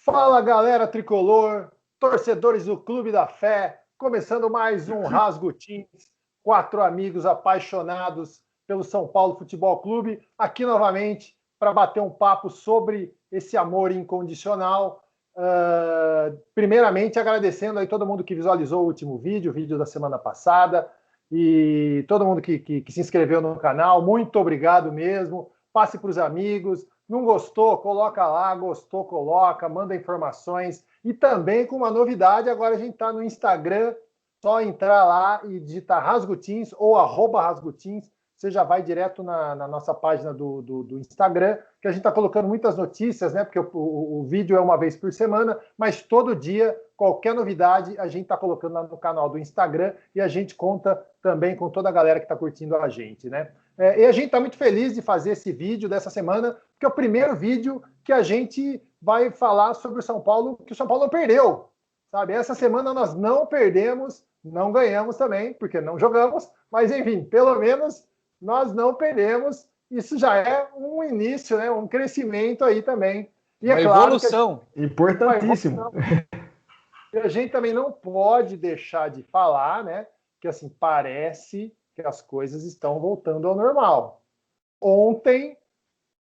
Fala, galera tricolor, torcedores do Clube da Fé, começando mais um Rasgo Teams, 4 amigos apaixonados pelo São Paulo Futebol Clube, aqui novamente para bater um papo sobre esse amor incondicional. Primeiramente, agradecendo aí todo mundo que visualizou o último vídeo, o vídeo da semana passada, e todo mundo que se inscreveu no canal, muito obrigado mesmo. Passe para os amigos. Não gostou? Coloca lá. Gostou? Coloca. Manda informações. E também com uma novidade, agora a gente está no Instagram. Só entrar lá e digitar Rasgutins ou @Rasgutins. Você já vai direto na nossa página do Instagram, que a gente está colocando muitas notícias, né? Porque o vídeo é uma vez por semana, mas todo dia, qualquer novidade, a gente está colocando lá no canal do Instagram e a gente conta também com toda a galera que está curtindo a gente, né? E a gente está muito feliz de fazer esse vídeo dessa semana, porque é o primeiro vídeo que a gente vai falar sobre o São Paulo, que o São Paulo não perdeu, sabe? Essa semana nós não perdemos, não ganhamos também, porque não jogamos, mas enfim, pelo menos nós não perdemos. Isso já é um início, né? Um crescimento aí também. E é claro evolução. Importantíssimo. E a gente também não pode deixar de falar, né? Que assim, parece que as coisas estão voltando ao normal. Ontem,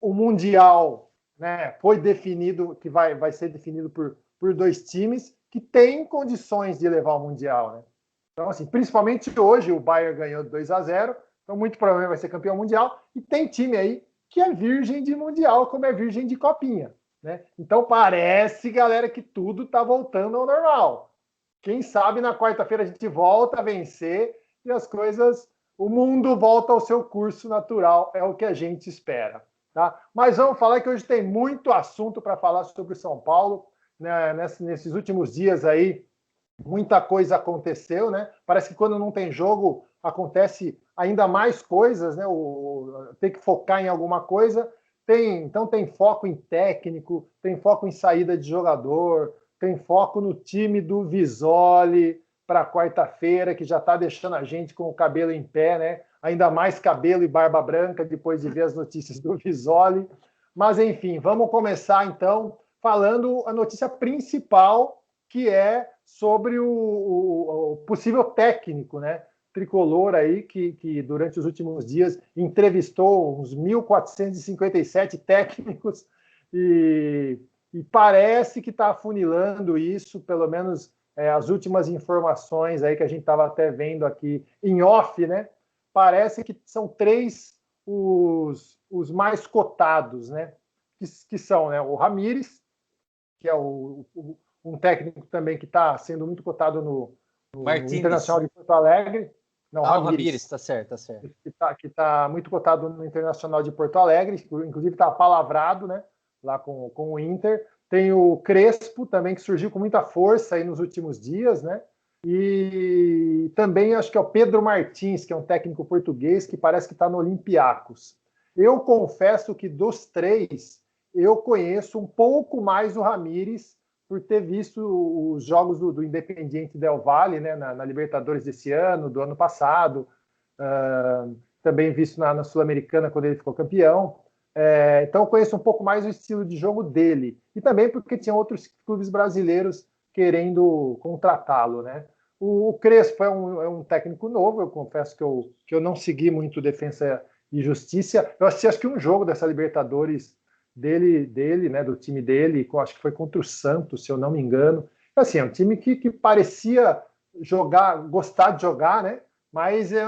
o Mundial, né, foi definido, que vai ser definido por 2 times que têm condições de levar o Mundial, né? Então, assim, principalmente hoje, o Bayern ganhou 2-0, então muito provavelmente vai ser campeão mundial, e tem time aí que é virgem de Mundial, como é virgem de Copinha, né? Então parece, galera, que tudo está voltando ao normal. Quem sabe na quarta-feira a gente volta a vencer e as coisas, o mundo volta ao seu curso natural, é o que a gente espera. Tá? Mas vamos falar que hoje tem muito assunto para falar sobre o São Paulo, né? Nesses últimos dias aí, muita coisa aconteceu, né? Parece que quando não tem jogo, acontece ainda mais coisas, né? Tem que focar em alguma coisa. Então tem foco em técnico, tem foco em saída de jogador, tem foco no time do Visoli para quarta-feira, que já está deixando a gente com o cabelo em pé, né? Ainda mais cabelo e barba branca depois de ver as notícias do Visoli. Mas, enfim, vamos começar, então, falando a notícia principal, que é sobre o possível técnico, né? Tricolor aí, que durante os últimos dias entrevistou uns 1.457 técnicos e parece que está afunilando isso, pelo menos as últimas informações aí que a gente estava até vendo aqui em off, né? Parece que são 3 os mais cotados, né? Que são, né, o Ramires, que é um técnico também que está sendo muito cotado no Internacional de Porto Alegre. Não, Ramires, tá certo. Que tá muito cotado no Internacional de Porto Alegre, inclusive está palavrado, né, lá com o Inter. Tem o Crespo também, que surgiu com muita força aí nos últimos dias, né? E também acho que é o Pedro Martins, que é um técnico português que parece que está no Olympiacos. Eu confesso que dos 3, eu conheço um pouco mais o Ramires, por ter visto os jogos do Independiente Del Valle, né, na Libertadores desse ano, do ano passado, também visto na Sul-Americana quando ele ficou campeão. Então eu conheço um pouco mais o estilo de jogo dele, e também porque tinha outros clubes brasileiros querendo contratá-lo, né? O Crespo é um técnico novo, eu confesso que eu não segui muito Defensa e Justiça. Eu assisti acho que um jogo dessa Libertadores dele, né, do time dele, acho que foi contra o Santos, se eu não me engano. Assim, é um time que parecia gostar de jogar, né? Mas é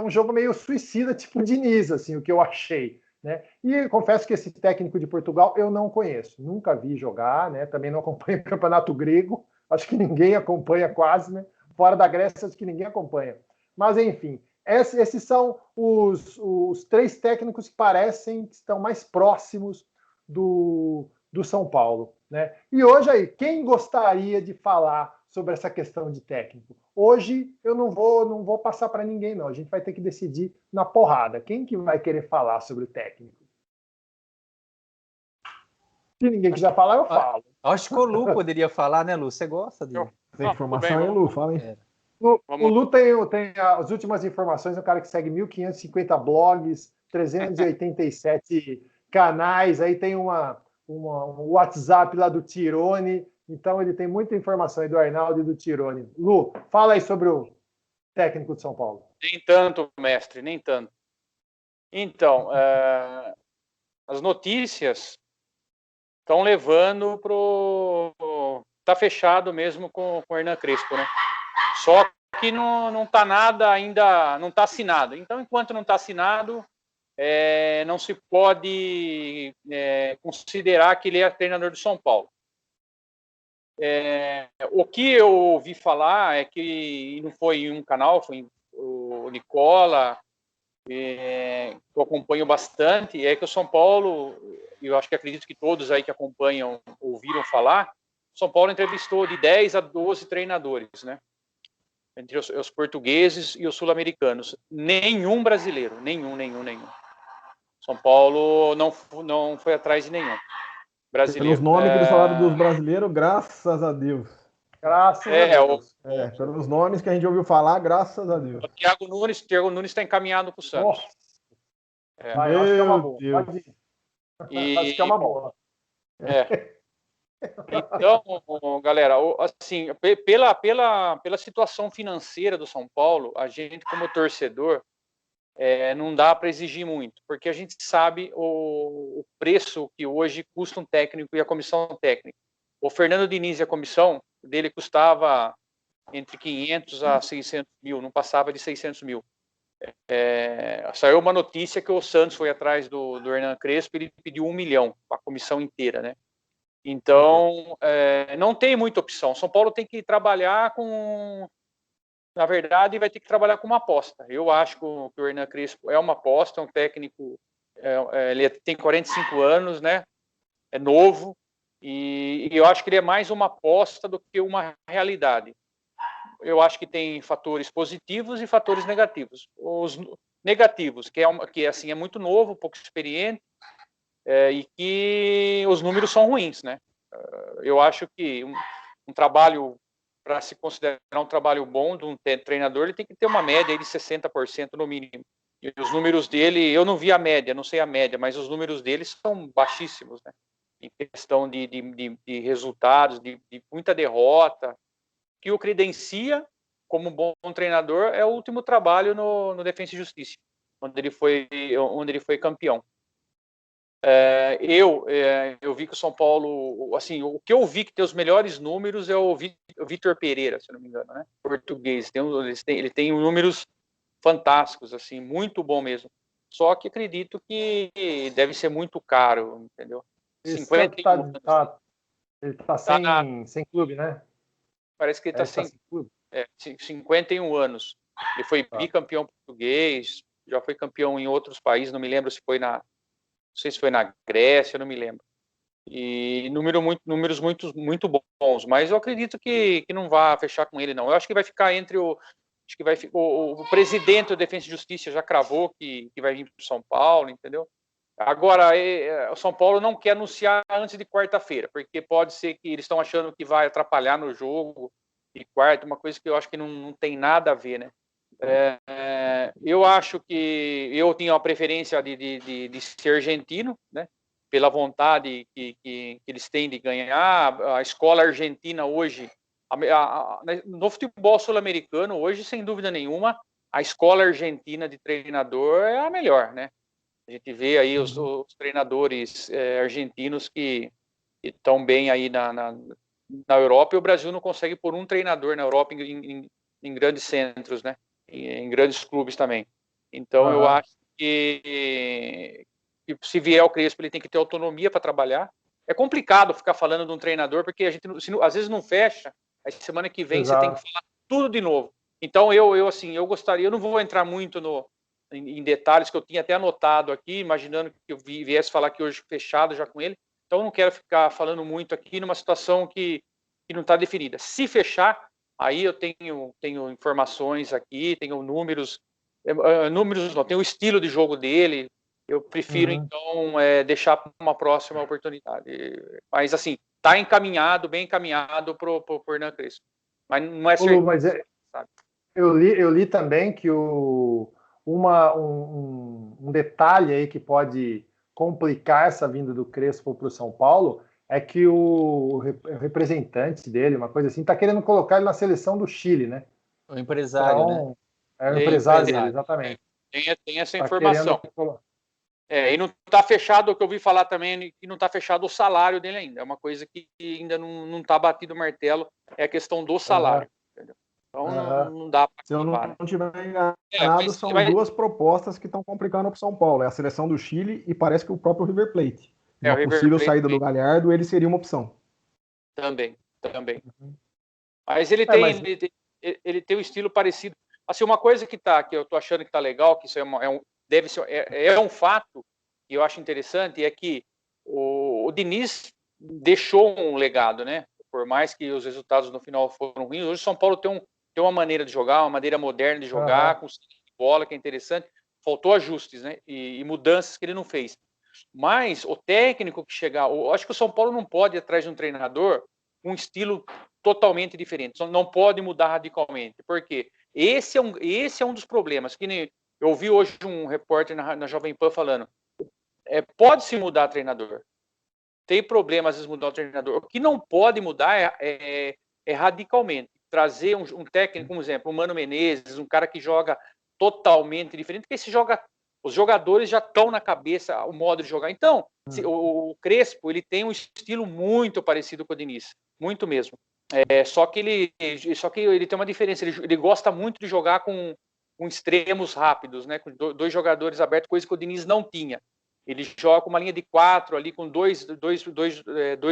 um jogo meio suicida, tipo Diniz, assim, o que eu achei, né? E confesso que esse técnico de Portugal eu não conheço, nunca vi jogar, né? Também não acompanho o campeonato grego, acho que ninguém acompanha quase, né? Fora da Grécia, acho que ninguém acompanha. Mas, enfim, esses são os 3 técnicos que parecem que estão mais próximos do São Paulo, né? E hoje aí, quem gostaria de falar sobre essa questão de técnico? Hoje eu não vou passar para ninguém, não. A gente vai ter que decidir na porrada. Quem que vai querer falar sobre o técnico? Se ninguém quiser falar, eu falo. Acho que o Lu poderia falar, né, Lu? Você gosta de informação aí, Lu? Fala aí. O Lu tem as últimas informações, é um cara que segue 1.550 blogs, 387 canais, aí tem um WhatsApp lá do Tirone, então ele tem muita informação aí do Arnaldo e do Tirone. Lu, fala aí sobre o técnico de São Paulo. Nem tanto, mestre, nem tanto. Então, as notícias estão levando tá fechado mesmo com o Hernan Crespo, né? Só que não tá nada ainda, não tá assinado. Então, enquanto não tá assinado, não se pode considerar que ele é treinador do São Paulo. O que eu ouvi falar é que não foi em um canal, foi o Nicola, que eu acompanho bastante, é que o São Paulo, eu acho que acredito que todos aí que acompanham ouviram falar, São Paulo entrevistou de 10 a 12 treinadores, né? Entre os portugueses e os sul-americanos. Nenhum brasileiro, nenhum. São Paulo não foi atrás de nenhum brasileiro. Pelos nomes que eles falaram dos brasileiros, graças a Deus. Graças a Deus. Pelos nomes que a gente ouviu falar, graças a Deus. O Thiago Nunes está encaminhado para o Santos. Vai, acho que é uma boa. Pode ir. Acho que é uma boa. Então, galera, assim, pela situação financeira do São Paulo, a gente, como torcedor, não dá para exigir muito, porque a gente sabe o preço que hoje custa um técnico e a comissão técnica. O Fernando Diniz e a comissão dele custava entre 500 a 600 mil, não passava de 600 mil. Saiu uma notícia que o Santos foi atrás do Hernan Crespo e ele pediu 1 milhão, a comissão inteira, né? Então, não tem muita opção. São Paulo tem que trabalhar na verdade, vai ter que trabalhar com uma aposta. Eu acho que o Hernan Crespo é uma aposta, é um técnico, ele tem 45 anos, né? É novo, e eu acho que ele é mais uma aposta do que uma realidade. Eu acho que tem fatores positivos e fatores negativos. Os negativos, que assim, é muito novo, pouco experiente, e que os números são ruins, né? Eu acho que um trabalho, para se considerar um trabalho bom de um treinador, ele tem que ter uma média de 60% no mínimo. E os números dele, eu não vi a média, não sei a média, mas os números dele são baixíssimos, né? Em questão de resultados, de muita derrota, que o credencia como bom treinador é o último trabalho no Defensa e Justiça, onde ele foi campeão. Eu vi que o São Paulo, assim, o que eu vi que tem os melhores números é o Vitor Pereira, se não me engano, né? Português. Ele tem números fantásticos, assim, muito bom mesmo. Só que acredito que deve ser muito caro, entendeu? Ele está sem clube, né? Parece que ele está sem clube. 51 anos. Ele foi bicampeão português, já foi campeão em outros países, não me lembro se foi não sei se foi na Grécia, não me lembro. E números muito bons, mas eu acredito que não vai fechar com ele, não. Eu acho que vai ficar entre o presidente do Defensa e Justiça já cravou que vai vir para o São Paulo, entendeu? Agora, o São Paulo não quer anunciar antes de quarta-feira, porque pode ser que eles estão achando que vai atrapalhar no jogo de quarta, uma coisa que eu acho que não tem nada a ver, né? Eu acho que eu tinha uma preferência de ser argentino, né? Pela vontade que eles têm de ganhar. A escola argentina hoje, no futebol sul-americano, hoje, sem dúvida nenhuma, a escola argentina de treinador é a melhor, né? A gente vê aí os treinadores argentinos que estão bem aí na Europa, e o Brasil não consegue pôr um treinador na Europa em grandes centros, né? Em grandes clubes também. Então, eu acho que se vier o Crespo, ele tem que ter autonomia para trabalhar. É complicado ficar falando de um treinador, porque a gente às vezes não fecha, aí semana que vem você tem que falar tudo de novo. Então, eu gostaria, eu não vou entrar muito em detalhes que eu tinha até anotado aqui, imaginando que eu viesse falar que hoje fechado já com ele. Então, eu não quero ficar falando muito aqui numa situação que não está definida. Se fechar, aí eu tenho informações aqui, tenho números não, tenho o estilo de jogo dele. Eu prefiro, então, deixar para uma próxima oportunidade. Mas, assim, está encaminhado, bem encaminhado para o Hernan Crespo. Mas não é certo. Mas eu li também que um detalhe aí que pode complicar essa vinda do Crespo para o São Paulo é que o representante dele, uma coisa assim, está querendo colocar ele na seleção do Chile, né? O empresário, né? Então, é o empresário dele, exatamente. Tem essa Tá informação. querendo... E não está fechado, o que eu ouvi falar também, que não está fechado o salário dele ainda. É uma coisa que ainda não está batido o martelo, é a questão do salário. Entendeu? Então não dá para. Se eu não estiver enganado, são duas propostas que estão complicando para o São Paulo. É a seleção do Chile e parece que o próprio River Plate. Uma possível saída do Galhardo, ele seria uma opção. Também. Mas ele tem um estilo parecido. Assim, uma coisa que eu tô achando que tá legal, que isso é um fato que eu acho interessante, é que o Diniz deixou um legado, né? Por mais que os resultados no final foram ruins, hoje o São Paulo tem uma maneira de jogar, uma maneira moderna de jogar, com bola, que é interessante. Faltou ajustes, né? E mudanças que ele não fez. Mas o técnico que chegar, eu acho que o São Paulo não pode ir atrás de um treinador com um estilo totalmente diferente, não pode mudar radicalmente, porque esse é um dos problemas, que nem eu ouvi hoje um repórter na Jovem Pan falando, pode-se mudar treinador, tem problema às vezes mudar o treinador, o que não pode mudar é radicalmente, trazer um técnico, como exemplo, o Mano Menezes, um cara que joga totalmente diferente, porque os jogadores já estão na cabeça o modo de jogar. Então, o Crespo, ele tem um estilo muito parecido com o Diniz, muito mesmo. Só que ele tem uma diferença, ele gosta muito de jogar com extremos rápidos, né? Com dois jogadores abertos, coisa que o Diniz não tinha. Ele joga com uma linha de 4 ali, com dois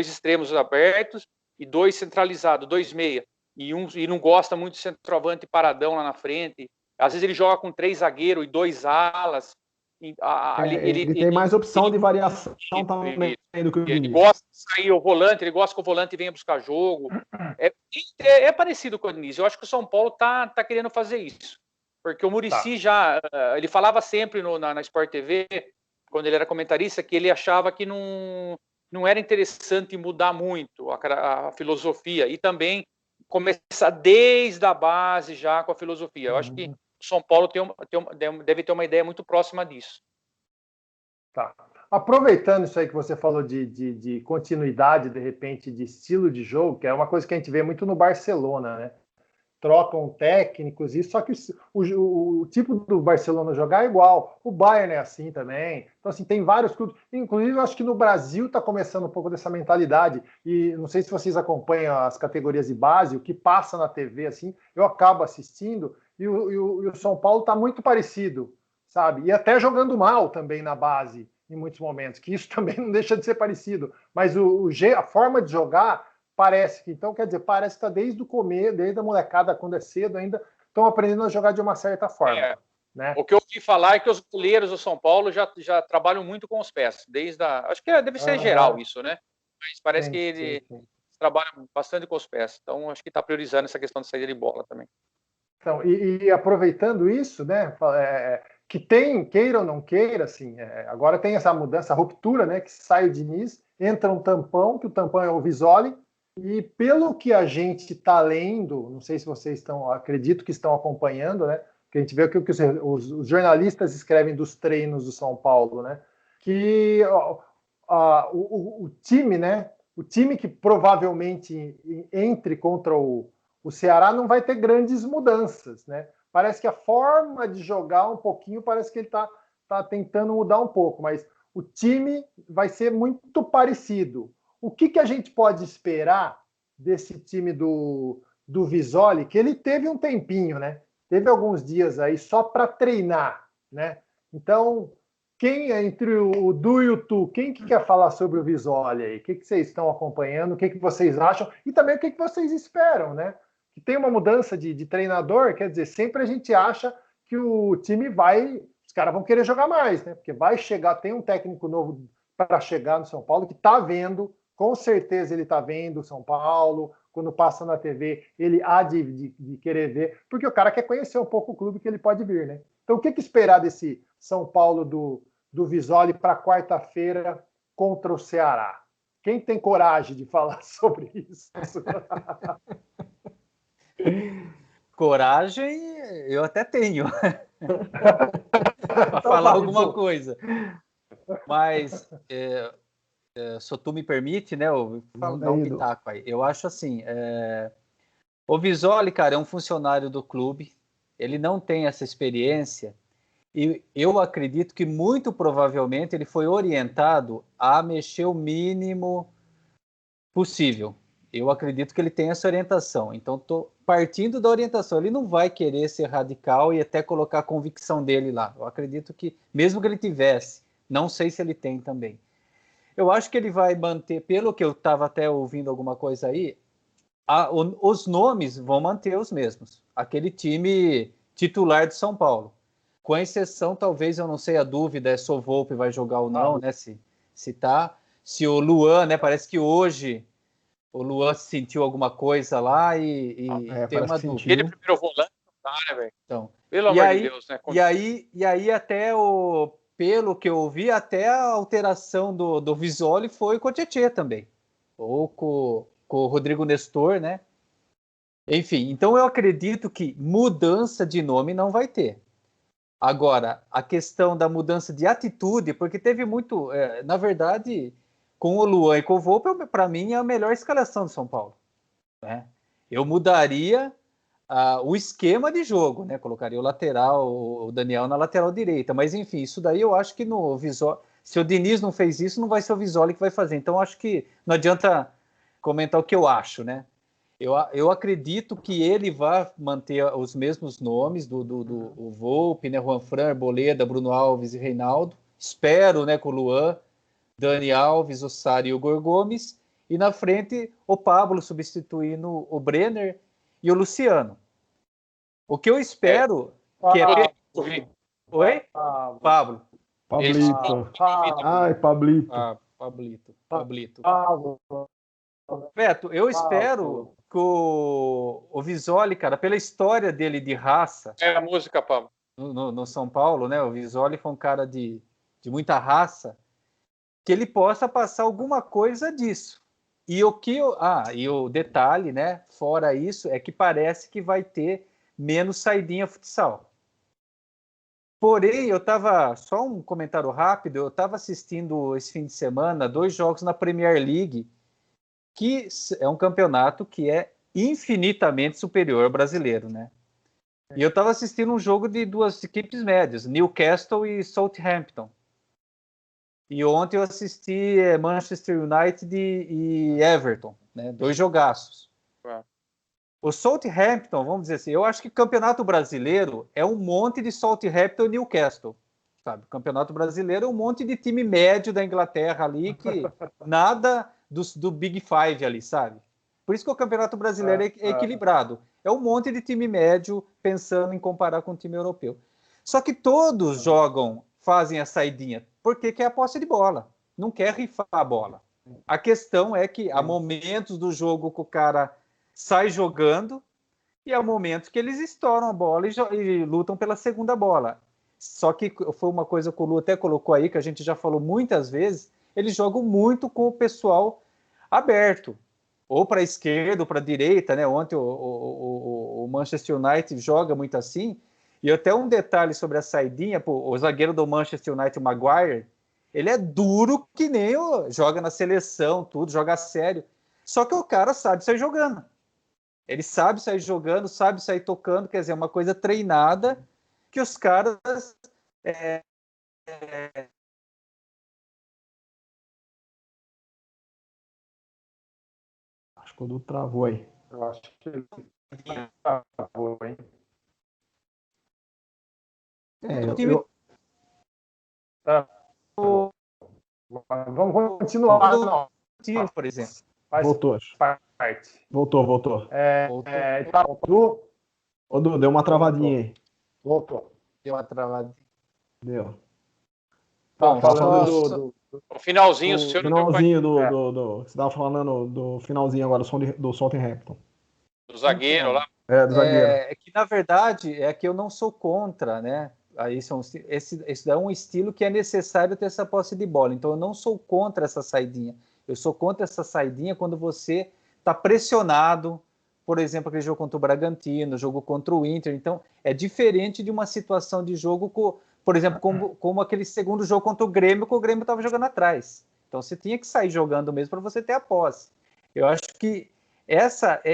extremos abertos e 2 centralizados, 2 meia. E não gosta muito de centroavante paradão lá na frente. Às vezes ele joga com 3 zagueiros e 2 alas. Ele tem mais opção de variação também do que o Diniz. Ele gosta de sair o volante, ele gosta que o volante venha buscar jogo. É parecido com o Diniz. Eu acho que o São Paulo tá querendo fazer isso. Porque o Muricy ele falava sempre na Sport TV, quando ele era comentarista, que ele achava que não era interessante mudar muito a filosofia. E também começar desde a base já com a filosofia. Eu acho que o São Paulo deve ter uma ideia muito próxima disso. Tá. Aproveitando isso aí que você falou de continuidade, de repente, de estilo de jogo, que é uma coisa que a gente vê muito no Barcelona, né? Trocam técnicos, só que o tipo do Barcelona jogar é igual. O Bayern é assim também. Então, assim, tem vários clubes. Inclusive, eu acho que no Brasil está começando um pouco dessa mentalidade. E não sei se vocês acompanham as categorias de base, o que passa na TV, assim, eu acabo assistindo, e o São Paulo está muito parecido, sabe? E até jogando mal também na base, em muitos momentos, que isso também não deixa de ser parecido. Mas a forma de jogar parece que, então, quer dizer, parece que está desde o começo, desde a molecada, quando é cedo ainda, estão aprendendo a jogar de uma certa forma. Né? O que eu ouvi falar é que os goleiros do São Paulo já trabalham muito com os pés, acho que deve ser geral isso, né? Mas parece que eles trabalham bastante com os pés, então acho que está priorizando essa questão de saída de bola também. Então, e aproveitando isso, né, que queira ou não queira, assim, agora tem essa mudança, essa ruptura, né, que sai o Diniz, entra um tampão, que o tampão é o Visoli, e pelo que a gente está lendo, não sei se vocês acredito que estão acompanhando, né? Que a gente vê o que os jornalistas escrevem dos treinos do São Paulo, né? Que o time, né? O time que provavelmente entre contra o Ceará não vai ter grandes mudanças, né? Parece que a forma de jogar um pouquinho, parece que ele está tentando mudar um pouco, mas o time vai ser muito parecido. O que a gente pode esperar desse time do Visoli, que ele teve um tempinho, né? Teve alguns dias aí só para treinar, né? Então, quem entre o Du e o Tu, quem que quer falar sobre o Visoli aí? O que vocês estão acompanhando? O que vocês acham? E também o que vocês esperam, né? Que tem uma mudança de treinador, quer dizer, sempre a gente acha que o time os caras vão querer jogar mais, né? Porque vai chegar, tem um técnico novo para chegar no São Paulo que está vendo. Com certeza ele está vendo o São Paulo, quando passa na TV, ele há de querer ver, porque o cara quer conhecer um pouco o clube que ele pode vir, né? Então, o que esperar desse São Paulo do Visoli para quarta-feira contra o Ceará? Quem tem coragem de falar sobre isso? Coragem eu até tenho para falar alguma coisa. Mas, se tu me permite, né, eu falo, dar um pitaco aí. Eu acho assim, o Visoli, cara, é um funcionário do clube, ele não tem essa experiência, e eu acredito que muito provavelmente ele foi orientado a mexer o mínimo possível. Eu acredito que ele tem essa orientação. Então, estou partindo da orientação. Ele não vai querer ser radical e até colocar a convicção dele lá. Eu acredito que, mesmo que ele tivesse, não sei se ele tem também. Eu acho que ele vai manter, pelo que eu estava até ouvindo alguma coisa aí, os nomes vão manter os mesmos. Aquele time titular de São Paulo. Com exceção, talvez, eu não sei, a dúvida é se o Volpe vai jogar ou não, né? Se tá. Se o Luan, né? Parece que hoje o Luan sentiu alguma coisa lá e tem uma dúvida. Ele primeiro volante, não tá, né, velho? Então, pelo amor de Deus, né? E aí até pelo que eu ouvi, até a alteração do Visoli foi com o Tietê também. Ou com o Rodrigo Nestor, né? Enfim, então eu acredito que mudança de nome não vai ter. Agora, a questão da mudança de atitude, porque teve muito, na verdade, com o Luan e com o Volpe, para mim é a melhor escalação do São Paulo, né? Eu mudaria o esquema de jogo, né? Colocaria o lateral, o Daniel na lateral direita, mas enfim, isso daí eu acho que no Visoli, se o Diniz não fez isso, não vai ser o Visoli que vai fazer. Então acho que não adianta comentar o que eu acho, né? Eu acredito que ele vai manter os mesmos nomes do Volpe, né, Juanfran, Arboleda, Bruno Alves e Reinaldo. Espero, né, com o Luan, Dani Alves, o Sari e o Igor Gomes. E na frente, o Pablo substituindo o Brenner e o Luciano. O que eu espero que é... Oi? Pablo. Pablito. Ai, Pablito. Pablito. Beto, eu espero que o Visoli, cara, pela história dele de raça... É a música, Pablo. No São Paulo, né? O Visoli foi um cara de muita raça, que ele possa passar alguma coisa disso. E o detalhe, né? Fora isso, é que parece que vai ter menos saidinha futsal. Porém, eu estava... Só um comentário rápido. Eu estava assistindo esse fim de semana 2 jogos na Premier League, que é um campeonato que é infinitamente superior ao brasileiro, né? E eu estava assistindo um jogo de 2 equipes médias, Newcastle e Southampton. E ontem eu assisti Manchester United e Everton, né? 2 jogaços. O Southampton, vamos dizer assim, eu acho que o campeonato brasileiro é um monte de Southampton e Newcastle, sabe? O campeonato brasileiro é um monte de time médio da Inglaterra ali, que nada do Big Five ali, sabe? Por isso que o campeonato brasileiro é equilibrado. É um monte de time médio pensando em comparar com o time europeu. Só que todos fazem a saidinha, porque quer a posse de bola, não quer rifar a bola. A questão é que há momentos do jogo que o cara sai jogando e há momentos que eles estouram a bola e lutam pela segunda bola. Só que foi uma coisa que o Lu até colocou aí, que a gente já falou muitas vezes, eles jogam muito com o pessoal aberto, ou para a esquerda ou para a direita, né? Ontem o Manchester United joga muito assim. E até um detalhe sobre a saidinha, o zagueiro do Manchester United, o Maguire, ele é duro que nem joga na seleção, tudo, joga sério. Só que o cara sabe sair jogando. Ele sabe sair jogando, sabe sair tocando, quer dizer, é uma coisa treinada que os caras... Acho que o Du travou aí. Eu acho que ele travou, hein? Vamos continuar, não. Por exemplo. Voltou. Parte. Voltou. Ô, Du, deu uma travadinha aí. Voltou. Deu uma travadinha. Deu. Bom, falando o finalzinho, o finalzinho você estava falando do finalzinho agora do Southampton. Do zagueiro lá. Do zagueiro. É que, na verdade, é que eu não sou contra, né? Esse é um estilo que é necessário ter essa posse de bola. Então, eu não sou contra essa saidinha. Eu sou contra essa saidinha quando você está pressionado, por exemplo, aquele jogo contra o Bragantino, jogo contra o Inter. Então, é diferente de uma situação de jogo por exemplo, como aquele segundo jogo contra o Grêmio, que o Grêmio estava jogando atrás. Então você tinha que sair jogando mesmo para você ter a posse. Eu acho que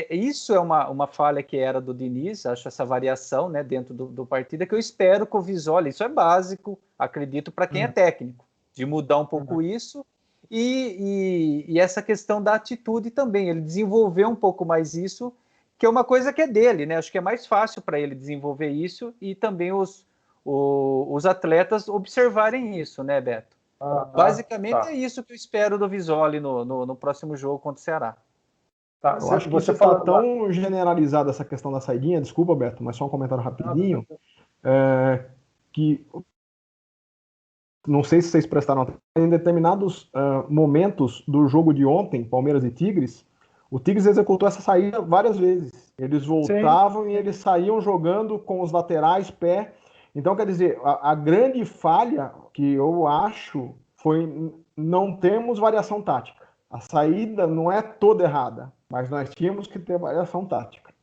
isso é uma falha que era do Diniz, acho essa variação, né, dentro do partido, que eu espero que o Visoli, isso é básico, acredito, para quem é técnico, de mudar um pouco isso, e essa questão da atitude também, ele desenvolver um pouco mais isso, que é uma coisa que é dele, né? Acho que é mais fácil para ele desenvolver isso e também os atletas observarem isso, né, Beto? Basicamente é isso que eu espero do Visoli no próximo jogo contra o Ceará. Tá, eu acho que você está tão generalizada essa questão da saidinha, desculpa, Beto, mas só um comentário rapidinho, que não sei se vocês prestaram atenção, em determinados momentos do jogo de ontem, Palmeiras e Tigres, o Tigres executou essa saída várias vezes. Eles voltavam e eles saíam jogando com os laterais, pé. Então, quer dizer, a grande falha que eu acho foi não termos variação tática. A saída não é toda errada, mas nós tínhamos que ter variação tática.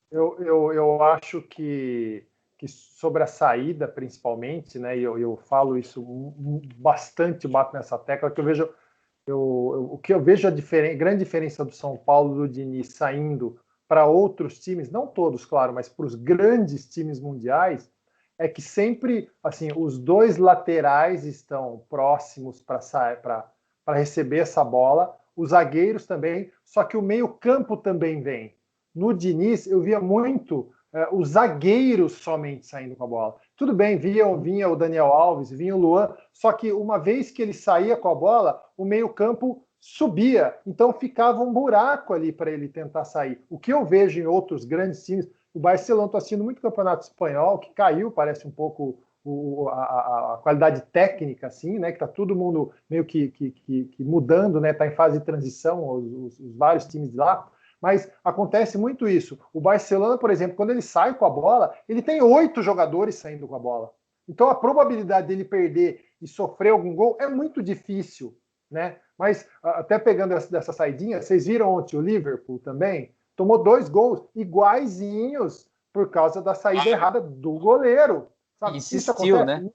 Eu acho que sobre a saída, principalmente, né, e eu falo isso bastante, bato nessa tecla, que eu vejo o que eu vejo grande diferença do São Paulo, do Diniz saindo para outros times, não todos, claro, mas para os grandes times mundiais, é que sempre assim os dois laterais estão próximos para receber essa bola, os zagueiros também, só que o meio-campo também vem. No Diniz, eu via muito os zagueiros somente saindo com a bola. Tudo bem, vinha o Daniel Alves, vinha o Luan, só que uma vez que ele saía com a bola, o meio-campo subia, então ficava um buraco ali para ele tentar sair. O que eu vejo em outros grandes times, o Barcelona, estou assistindo muito campeonato espanhol, que caiu, parece um pouco a qualidade técnica, assim, né? Que está todo mundo meio que mudando, né? Está em fase de transição, os vários times de lá. Mas acontece muito isso. O Barcelona, por exemplo, quando ele sai com a bola, ele tem 8 jogadores saindo com a bola. Então a probabilidade dele perder e sofrer algum gol é muito difícil, né? Mas até pegando dessa saidinha, vocês viram ontem o Liverpool também? Tomou 2 gols iguaizinhos por causa da saída errada do goleiro. Sabe? Insistiu, né?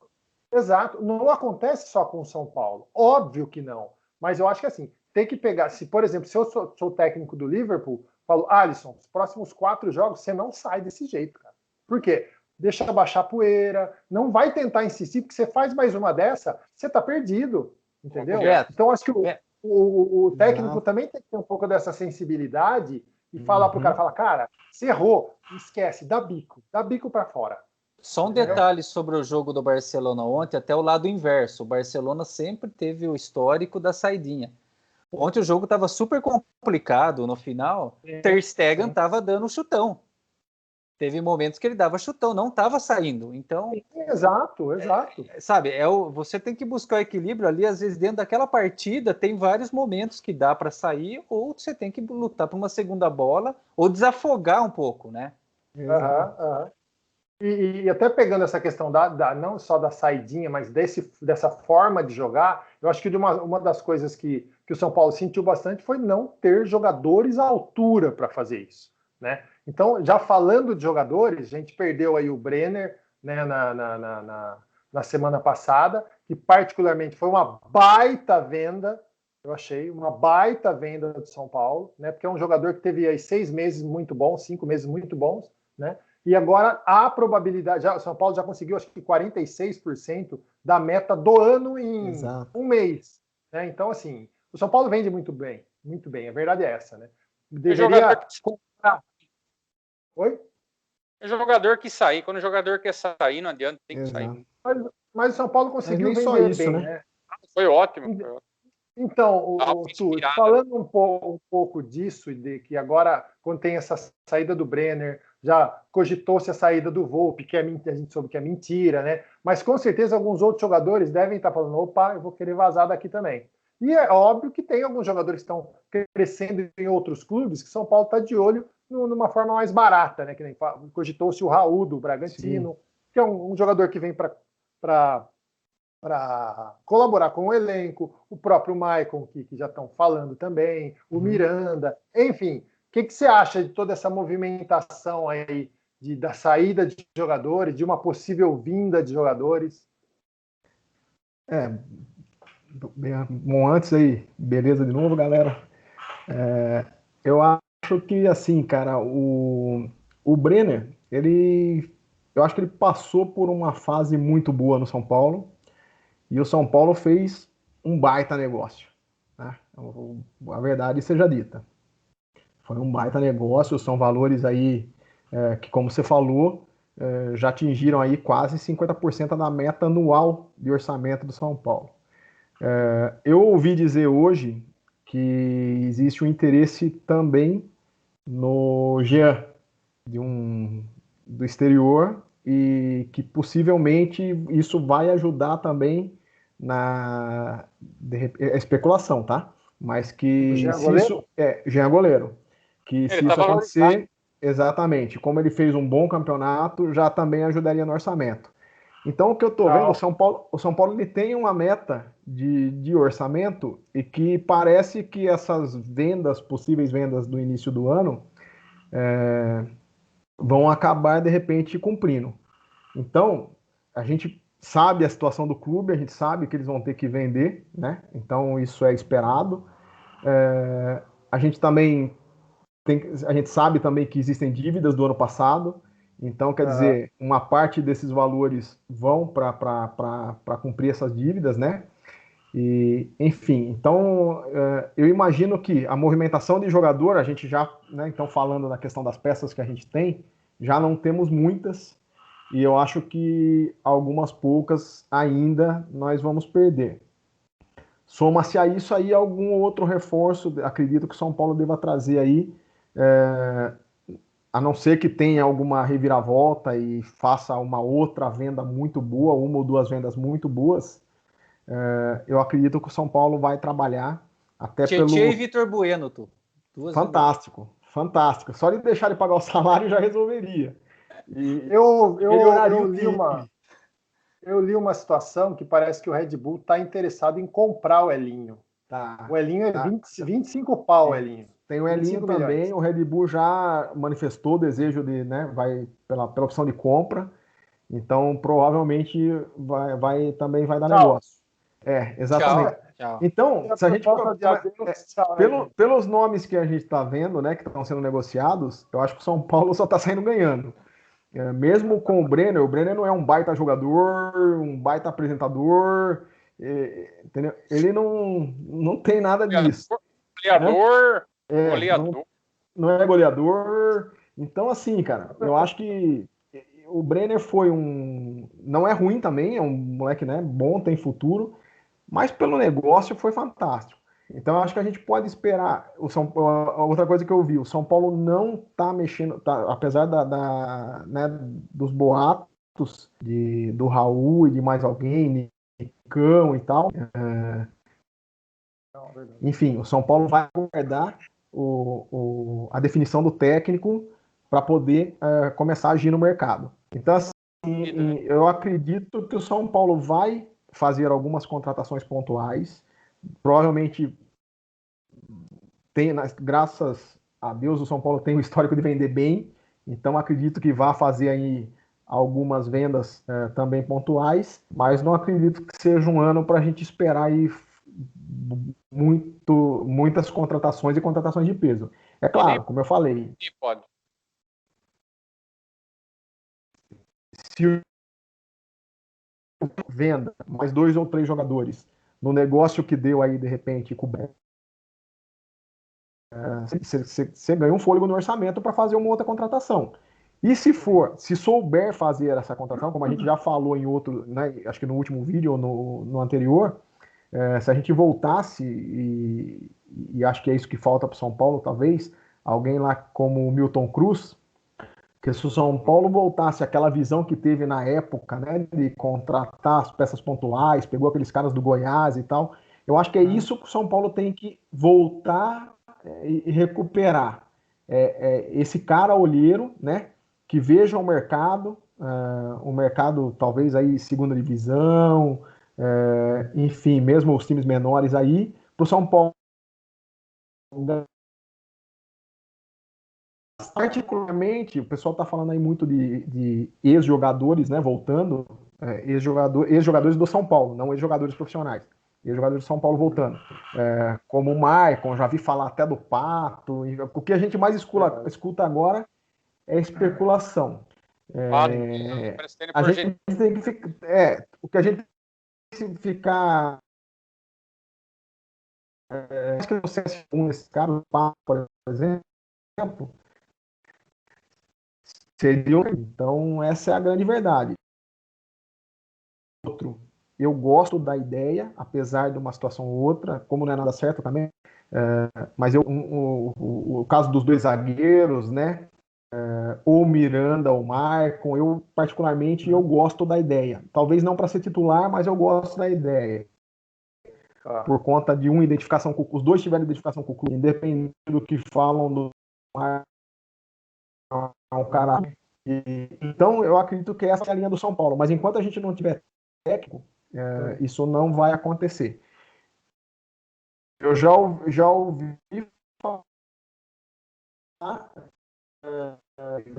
Exato. Não acontece só com o São Paulo. Óbvio que não. Mas eu acho que assim, tem que pegar. Se, por exemplo, se eu sou técnico do Liverpool, falo, Alisson, os próximos 4 jogos, você não sai desse jeito, cara. Por quê? Deixa baixar a poeira, não vai tentar insistir, porque você faz mais uma dessa, você tá perdido. Entendeu? Então, acho que o técnico também tem que ter um pouco dessa sensibilidade e falar pro cara, você errou, esquece, dá bico para fora. Só um detalhe sobre o jogo do Barcelona ontem, até o lado inverso. O Barcelona sempre teve o histórico da saidinha. Ontem o jogo estava super complicado no final. Ter Stegen estava dando chutão. Teve momentos que ele dava chutão, não estava saindo. Então, exato. Sabe, você tem que buscar o equilíbrio ali. Às vezes, dentro daquela partida, tem vários momentos que dá para sair, ou você tem que lutar por uma segunda bola, ou desafogar um pouco, né? E até pegando essa questão não só da saidinha, mas dessa forma de jogar, eu acho que uma das coisas que o São Paulo sentiu bastante foi não ter jogadores à altura para fazer isso, né? Então, já falando de jogadores, a gente perdeu aí o Brenner, né, na semana passada, que particularmente foi uma baita venda, eu achei, uma baita venda do São Paulo, né? Porque é um jogador que teve aí 6 meses muito bons, 5 meses muito bons, né? E agora a probabilidade, o São Paulo já conseguiu acho que 46% da meta do ano em um mês, né? Então, assim, o São Paulo vende muito bem, a verdade é essa, né? Deveria comprar. Oi? É jogador que sair, quando o jogador quer sair, não adianta, tem que sair. Mas o São Paulo conseguiu vender isso, bem, né? Foi ótimo. Então, falando um pouco disso, e de que agora, quando tem essa saída do Brenner, já cogitou-se a saída do Volpi, que a gente soube que é mentira, né? Mas com certeza alguns outros jogadores devem estar falando, opa, eu vou querer vazar daqui também. E é óbvio que tem alguns jogadores que estão crescendo em outros clubes, que São Paulo está de olho numa forma mais barata, né? Que nem cogitou-se o Raul do Bragantino, que é um jogador que vem para colaborar com o elenco, o próprio Maicon, que já estão falando também, o Miranda, enfim. O que você acha de toda essa movimentação aí da saída de jogadores, de uma possível vinda de jogadores? Bom, antes aí, beleza de novo, galera. Eu acho que, assim, cara, o Brenner, eu acho que ele passou por uma fase muito boa no São Paulo, e o São Paulo fez um baita negócio, né? A verdade seja dita. Foi um baita negócio, são valores aí que, como você falou, já atingiram aí quase 50% da meta anual de orçamento do São Paulo. Eu ouvi dizer hoje que existe um interesse também no Jean, do exterior, e que possivelmente isso vai ajudar também é especulação, tá? Mas que Jean se Goleiro? isso Jean Goleiro, que Ele se tá isso valorizado. acontecer, exatamente, como ele fez um bom campeonato, já também ajudaria no orçamento. Então, o que eu estou vendo, o São Paulo ele tem uma meta de orçamento e que parece que essas possíveis vendas do início do ano, vão acabar, de repente, cumprindo. Então, a gente sabe a situação do clube, a gente sabe que eles vão ter que vender, né? Então, isso é esperado. A gente também a gente sabe também que existem dívidas do ano passado, então, quer dizer, uma parte desses valores vão para cumprir essas dívidas, né? E, enfim, então eu imagino que a movimentação de jogador, a gente já, né, então falando na questão das peças que a gente tem, já não temos muitas, e eu acho que algumas poucas ainda nós vamos perder. Soma-se a isso aí algum outro reforço, acredito que o São Paulo deva trazer aí, a não ser que tenha alguma reviravolta e faça uma outra venda muito boa, uma ou duas vendas muito boas, eu acredito que o São Paulo vai trabalhar até Tietê e Vitor Bueno, tu. Fantástico, fantástico. Só de deixar ele pagar o salário já resolveria. E Eu melhoraria o li time. eu li uma situação que parece que o Red Bull está interessado em comprar o Elinho. Tá, O Elinho é tá. 25 pau, o Elinho. Tem o Elinho 25 também, milhões. o Red Bull já manifestou o desejo de, né, vai pela opção de compra, então provavelmente também vai dar Tchau. negócio. Exatamente. Tchau. Então, se a gente Tchau, né, pelos nomes que a gente está vendo, né, que estão sendo negociados, eu acho que o São Paulo só está saindo ganhando. Mesmo com o Brenner não é um baita jogador, um baita apresentador, entendeu? Ele não tem nada disso. Goleador, Né? goleador. Não é goleador. Então, assim, cara, eu acho que o Brenner não é ruim também, é um moleque, né, bom, tem futuro, mas pelo negócio foi fantástico. Então, eu acho que a gente pode esperar. Outra coisa que eu vi, o São Paulo não está mexendo, apesar né, dos boatos do Raul e de mais alguém, Nicão e tal. Enfim, o São Paulo vai aguardar a definição do técnico para poder começar a agir no mercado. Então, assim, eu acredito que o São Paulo vai fazer algumas contratações pontuais. Provavelmente graças a Deus, o São Paulo tem o histórico de vender bem, então acredito que vai fazer aí algumas vendas também pontuais, mas não acredito que seja um ano para a gente esperar aí muitas contratações e contratações de peso. É claro, como eu falei, Pode. se venda mais 2 ou 3 jogadores no negócio que deu aí de repente com o você ganha um fôlego no orçamento para fazer uma outra contratação. E se souber fazer essa contratação, como a gente já falou em outro, né, acho que no último vídeo ou no anterior, se a gente voltasse, e acho que é isso que falta para o São Paulo, talvez, alguém lá como o Milton Cruz, que se o São Paulo voltasse àquela visão que teve na época, né, de contratar as peças pontuais, pegou aqueles caras do Goiás e tal, eu acho que é isso que o São Paulo tem que voltar e recuperar. Esse cara olheiro, né, que veja o mercado talvez aí segunda divisão, enfim, mesmo os times menores aí, para o São Paulo particularmente, o pessoal está falando aí muito de ex-jogadores, né, voltando, ex-jogadores do São Paulo, não ex-jogadores profissionais, ex-jogadores do São Paulo voltando, como o Maicon, já vi falar até do Pato, o que a gente mais escuta agora é especulação. A gente tem que ficar, o que a gente tem que ficar acho que o CS1 nesse caso, o Pato, por exemplo, seria então essa é a grande verdade. Outro, eu gosto da ideia, apesar de uma situação ou outra, como não é nada certo também, mas o caso dos dois zagueiros, né, ou Miranda ou Maicon, eu particularmente eu gosto da ideia. Talvez não para ser titular, mas eu gosto da ideia. Por conta de uma identificação com os dois tiveram identificação com o clube, independente do que falam do um cara. Então, eu acredito que essa é a linha do São Paulo. Mas enquanto a gente não tiver técnico, isso não vai acontecer. Eu já ouvi falar,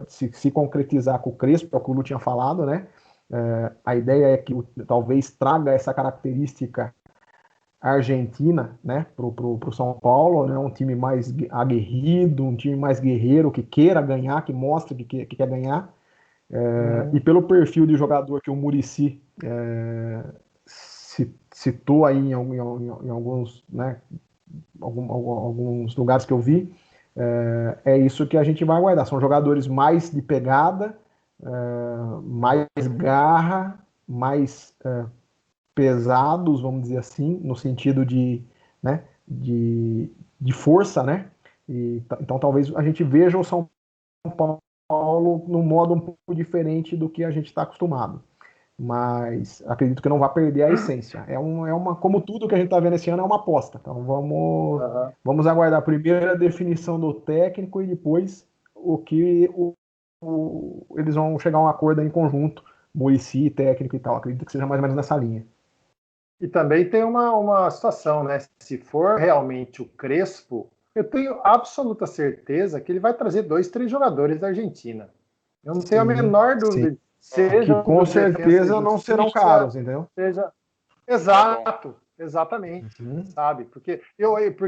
se concretizar com o Crespo, é o que o Lu tinha falado, né? A ideia é que talvez traga essa característica argentina, né, pro São Paulo, né, um time mais aguerrido, um time mais guerreiro, que queira ganhar, que mostre que quer ganhar, e pelo perfil de jogador que o Muricy citou aí em alguns, né, alguns lugares que eu vi, é isso que a gente vai aguardar, são jogadores mais de pegada, mais garra, mais pesados, vamos dizer assim, no sentido né, de força, né? Então talvez a gente veja o São Paulo num modo um pouco diferente do que a gente está acostumado. Mas acredito que não vai perder a essência. Como tudo que a gente está vendo esse ano, é uma aposta. Então vamos aguardar a primeira definição do técnico e depois o que eles vão chegar a um acordo em conjunto, Muricy, técnico e tal. Acredito que seja mais ou menos nessa linha. E também tem uma situação, né? Se for realmente o Crespo, eu tenho absoluta certeza que ele vai trazer 2, 3 jogadores da Argentina. Eu não tenho a menor dúvida. Seja que com certeza não serão caros, entendeu? Exato, exatamente, sabe? Porque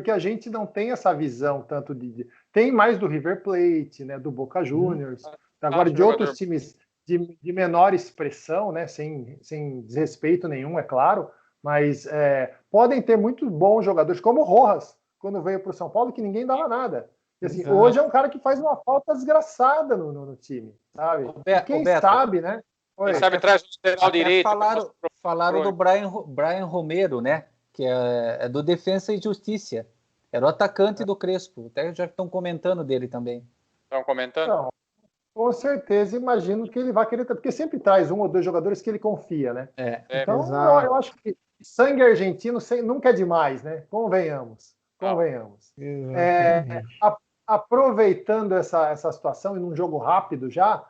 a gente não tem essa visão tanto tem mais do River Plate, né? Do Boca Juniors, agora de outros times de menor expressão, né? Sem desrespeito nenhum, é claro. Mas podem ter muito bons jogadores, como o Rojas, quando veio para o São Paulo, que ninguém dava nada. E, assim, hoje é um cara que faz uma falta desgraçada no time, sabe? Quem sabe, né? Quem sabe traz o lateral direito. Falaram do Brian Romero, né? Que é do Defensa e Justiça. Era o atacante do Crespo. Até já estão comentando dele também. Estão comentando? Não, com certeza, imagino que ele vai querer... Porque sempre traz 1 ou 2 jogadores que ele confia, né? Então, eu acho que sangue argentino nunca é demais, né? Convenhamos. Aproveitando essa situação, e num jogo rápido já,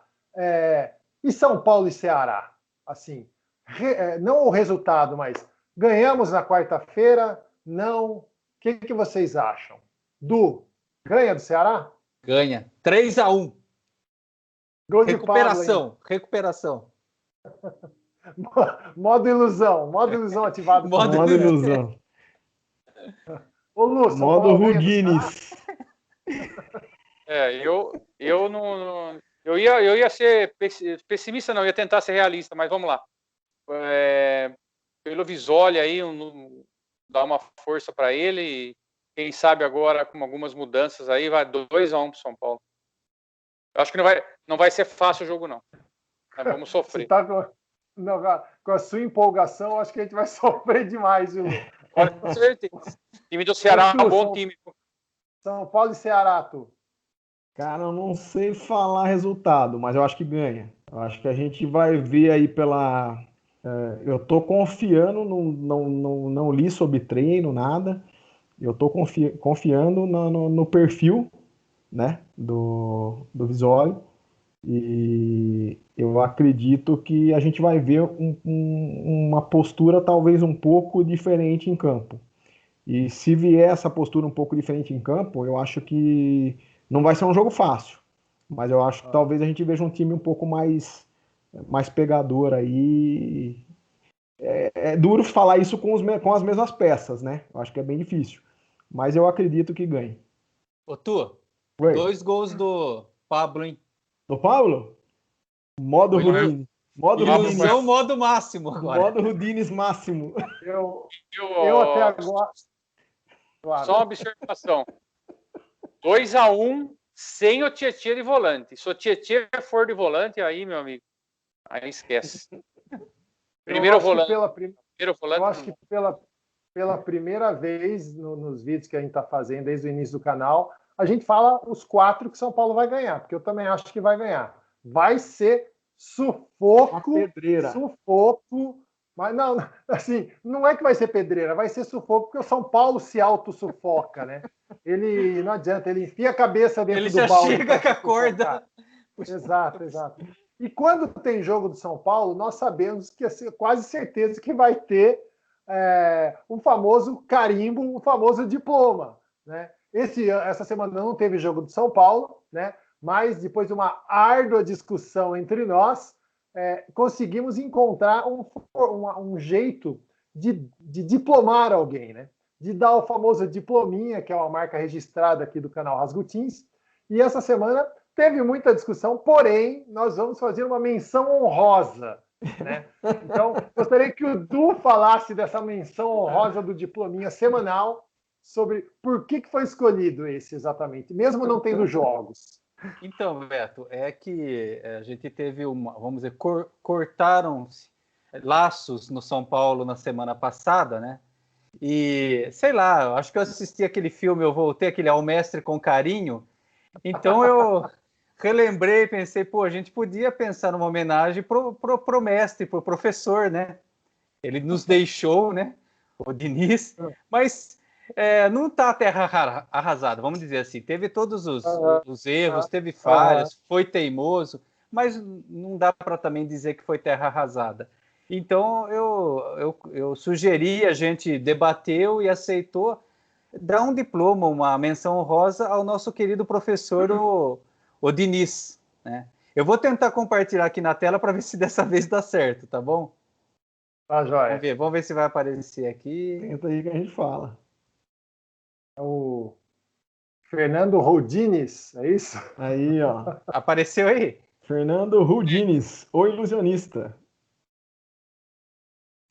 e São Paulo e Ceará? Assim, não o resultado, mas ganhamos na quarta-feira? Não. O que vocês acham? Ganha do Ceará? Ganha. 3-1. Gol de Pablo, recuperação. Modo ilusão ativado. Modo ilusão. Ô, Lúcio, modo Ruguines. Eu ia ser pessimista, não, ia tentar ser realista, mas vamos lá. Pelo Visoli aí, dar uma força para ele, e quem sabe agora com algumas mudanças aí, vai 2-1 pro São Paulo. Eu acho que não vai ser fácil o jogo, não. Vamos sofrer. Você tá com a sua empolgação, acho que a gente vai sofrer demais, viu? Com certeza. O time do Ceará é um bom time. São Paulo e Ceará, tu. Cara, eu não sei falar resultado, mas eu acho que ganha. Eu acho que a gente vai ver aí pela... eu tô confiando, não li sobre treino, nada. Eu tô confiando no perfil, né, do Visoli. E eu acredito que a gente vai ver uma postura talvez um pouco diferente em campo. E se vier essa postura um pouco diferente em campo, eu acho que não vai ser um jogo fácil. Mas eu acho que talvez a gente veja um time um pouco mais pegador aí. É duro falar isso com as mesmas peças, né? Eu acho que é bem difícil. Mas eu acredito que ganhe. Ô, Tu, Oi. 2 gols do Pablo, hein? Do Pablo? Modo Rudines. Modo Rudines. Ilusão modo máximo agora. Modo Rudines máximo. Eu até agora... Claro. Só uma observação. 2-1 sem o Tietchan de volante. Se o Tietchan for de volante, aí, meu amigo, aí esquece. Primeiro volante. Eu acho que pela primeira vez nos vídeos que a gente está fazendo desde o início do canal, a gente fala os 4 que São Paulo vai ganhar, porque eu também acho que vai ganhar. Vai ser sufoco, mas não, assim, não é que vai ser pedreira, vai ser sufoco, porque o São Paulo se auto-sufoca, né? Ele, não adianta, ele enfia a cabeça dentro do balde. Ele já chega com a corda. Exato. E quando tem jogo do São Paulo, nós sabemos que é quase certeza que vai ter um famoso carimbo, um famoso diploma, né? Essa semana não teve jogo do São Paulo, né? Mas depois de uma árdua discussão entre nós, conseguimos encontrar um jeito de diplomar alguém, né? De dar o famoso diplominha, que é uma marca registrada aqui do canal Rasgutins. E essa semana teve muita discussão, porém, nós vamos fazer uma menção honrosa, né? Então, gostaria que o Du falasse dessa menção honrosa do diplominha semanal, sobre por que foi escolhido esse exatamente, mesmo não tendo jogos. Então, Beto, é que a gente teve vamos dizer, cortaram-se laços no São Paulo na semana passada, né? E, sei lá, acho que eu assisti aquele filme, eu voltei, aquele Ao Mestre com Carinho, então eu relembrei e pensei, pô, a gente podia pensar numa homenagem pro mestre, pro professor, né? Ele nos deixou, né? O Diniz, mas não está a terra arrasada, vamos dizer assim. Teve todos os erros, teve falhas, foi teimoso, mas não dá para também dizer que foi terra arrasada. Então, eu sugeri, a gente debateu e aceitou dar um diploma, uma menção honrosa ao nosso querido professor, o Diniz, né? Eu vou tentar compartilhar aqui na tela para ver se dessa vez dá certo, tá bom? Tá, joia. Vamos ver se vai aparecer aqui. Tenta aí que a gente fala. É o Fernando Rodines, é isso? Aí, ó. Apareceu aí? Fernando Rudines, o ilusionista.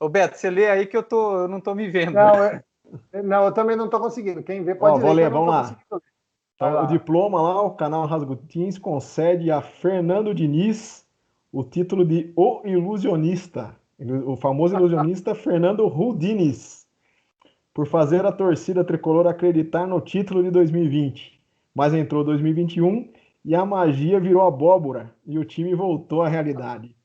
Ô, Beto, você lê aí que eu não tô me vendo. Não, eu também não tô conseguindo. Quem vê pode vou ler, vamos lá. Então, o diploma lá, o canal Rasgutins concede a Fernando Diniz o título de O Ilusionista, o famoso ilusionista Fernando Rudines, por fazer a torcida tricolor acreditar no título de 2020. Mas entrou 2021 e a magia virou abóbora e o time voltou à realidade.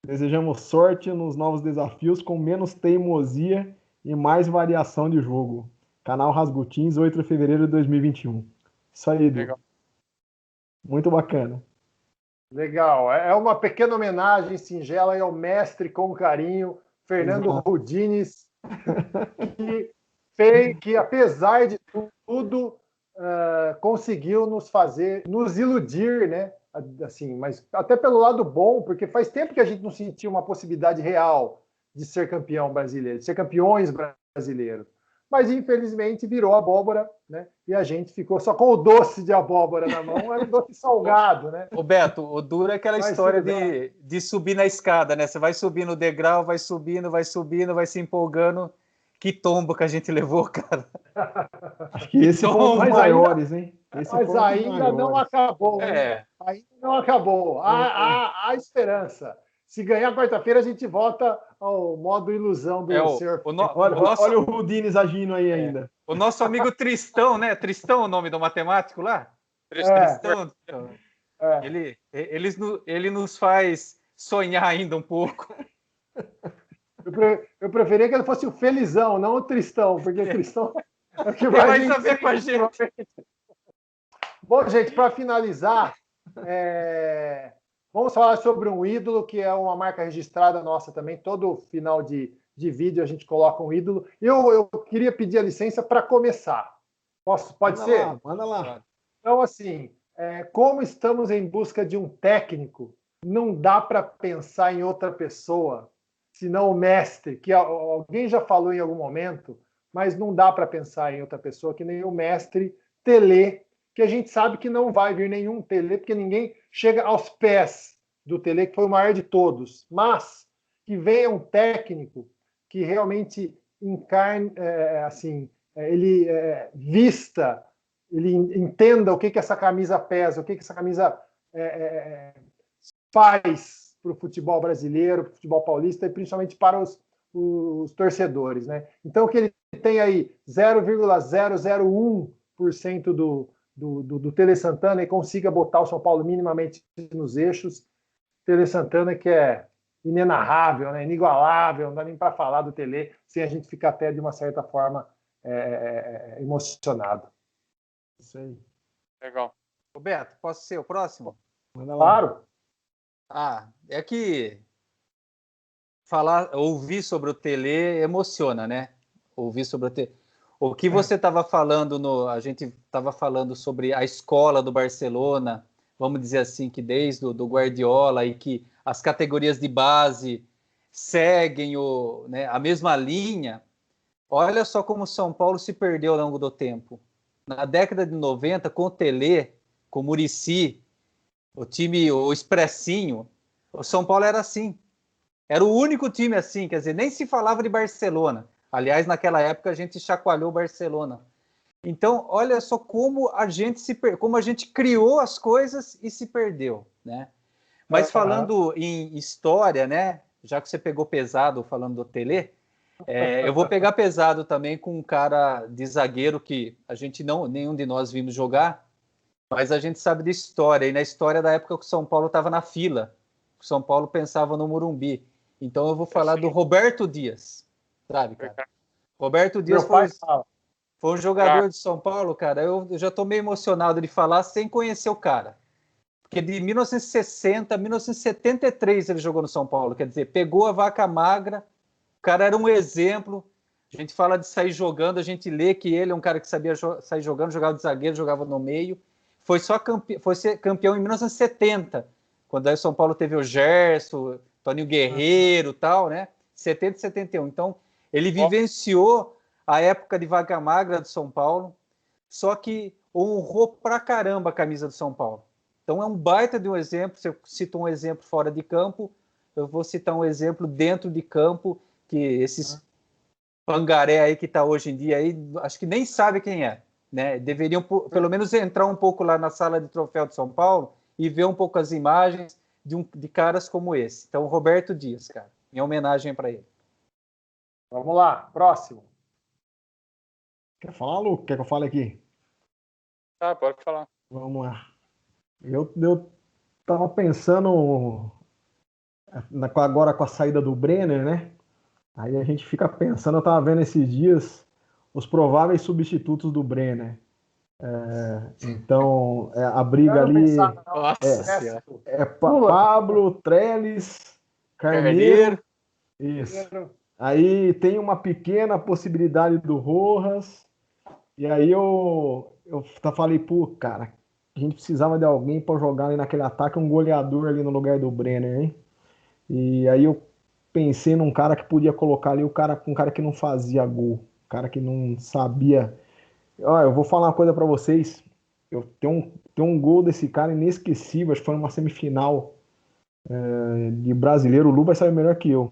Desejamos sorte nos novos desafios com menos teimosia e mais variação de jogo. Canal Rasgutins, 8 de fevereiro de 2021. Isso aí, Edu. Legal. Muito bacana. Legal. É uma pequena homenagem singela ao mestre com carinho, Fernando Rudines, que apesar de tudo, conseguiu nos iludir, né? Assim, mas até pelo lado bom, porque faz tempo que a gente não sentia uma possibilidade real de ser campeão brasileiro, de ser campeões brasileiros. Mas, infelizmente, virou abóbora, né? E a gente ficou só com o doce de abóbora na mão, era um doce salgado, né? Ô, Beto, o duro é aquela história de subir na escada, né? Você vai subindo o degrau, vai subindo, vai se empolgando. Que tombo que a gente levou, cara. Acho que esse foi um dos maiores, hein? Mas ainda não acabou, né? Ainda não acabou. Há esperança. Se ganhar quarta-feira, a gente volta ao modo ilusão do senhor. Olha o Rudines agindo aí ainda. O nosso amigo Tristão, né? Tristão, o nome do matemático lá? Tristão. Ele nos faz sonhar ainda um pouco. Eu preferia que ele fosse o Felizão, não o Tristão, porque o Tristão é o que vai saber com a gente. Bom, gente, para finalizar, vamos falar sobre um ídolo, que é uma marca registrada nossa também. Todo final de vídeo a gente coloca um ídolo. Eu queria pedir a licença para começar. Pode ser? Manda lá. Então, assim, como estamos em busca de um técnico, não dá para pensar em outra pessoa, senão o mestre, que alguém já falou em algum momento, mas não dá para pensar em outra pessoa que nem o mestre Tele, que a gente sabe que não vai vir nenhum Tele, porque ninguém chega aos pés do Tele, que foi o maior de todos. Mas que venha um técnico que realmente encarne, ele vista, ele entenda o que essa camisa pesa, o que essa camisa faz para o futebol brasileiro, para o futebol paulista e principalmente para os torcedores, né? Então, que ele tem aí 0,001% do Tele Santana e consiga botar o São Paulo minimamente nos eixos. Tele Santana que é inenarrável, né? Inigualável, não dá nem para falar do Tele sem a gente ficar até de uma certa forma emocionado. Isso aí. Legal. Roberto, posso ser o próximo? Manda lá. Claro. É que ouvir sobre o Tele emociona, né? Ouvir sobre o Tele. O que você estava falando, a gente estava falando sobre a escola do Barcelona, vamos dizer assim, que desde do Guardiola e que as categorias de base seguem a mesma linha. Olha só como o São Paulo se perdeu ao longo do tempo. Na década de 90, com o Tele, com o Muricy, o Expressinho, o São Paulo era assim. Era o único time assim, quer dizer, nem se falava de Barcelona. Aliás, naquela época a gente chacoalhou o Barcelona. Então, olha só como a gente criou as coisas e se perdeu, né? Mas falando em história, né? Já que você pegou pesado falando do Tele, eu vou pegar pesado também com um cara de zagueiro que nenhum de nós vimos jogar, mas a gente sabe de história. E na história da época que o São Paulo estava na fila, o São Paulo pensava no Morumbi. Então eu vou falar do Roberto Dias, sabe, cara? Roberto Dias foi um jogador de São Paulo, cara. Eu já estou meio emocionado de falar sem conhecer o cara. Porque de 1960 a 1973 ele jogou no São Paulo. Quer dizer, pegou a vaca magra, o cara era um exemplo. A gente fala de sair jogando, a gente lê que ele é um cara que sabia sair jogando, jogava de zagueiro, jogava no meio. Foi ser campeão em 1970, quando aí o São Paulo teve o Gerson, Toninho Guerreiro e tal, né? 70 e 71. Então, ele vivenciou a época de vaca magra do São Paulo, só que honrou pra caramba a camisa do São Paulo. Então, é um baita de um exemplo. Se eu cito um exemplo fora de campo, eu vou citar um exemplo dentro de campo, que esses pangaré aí que está hoje em dia aí, acho que nem sabe quem é, né? Deveriam pelo menos entrar um pouco lá na sala de troféu de São Paulo e ver um pouco as imagens de caras como esse. Então, Roberto Dias, cara, em homenagem para ele. Vamos lá, próximo. Quer falar, Lu? Quer que eu fale aqui? Tá, pode falar. Vamos lá. Eu tava pensando agora com a saída do Brenner, né? Aí a gente fica pensando, eu tava vendo esses dias os prováveis substitutos do Brenner. Então, a briga ali Pablo, Trellis, Carneiro. Isso. Aí tem uma pequena possibilidade do Rojas. E aí eu falei, pô, cara, a gente precisava de alguém para jogar ali naquele ataque, um goleador ali no lugar do Brenner, hein? E aí eu pensei num cara que podia colocar ali um cara que não fazia gol, um cara que não sabia. Ó, eu vou falar uma coisa para vocês. Eu tenho um gol desse cara inesquecível, acho que foi numa semifinal de brasileiro. O Lu vai saber melhor que eu.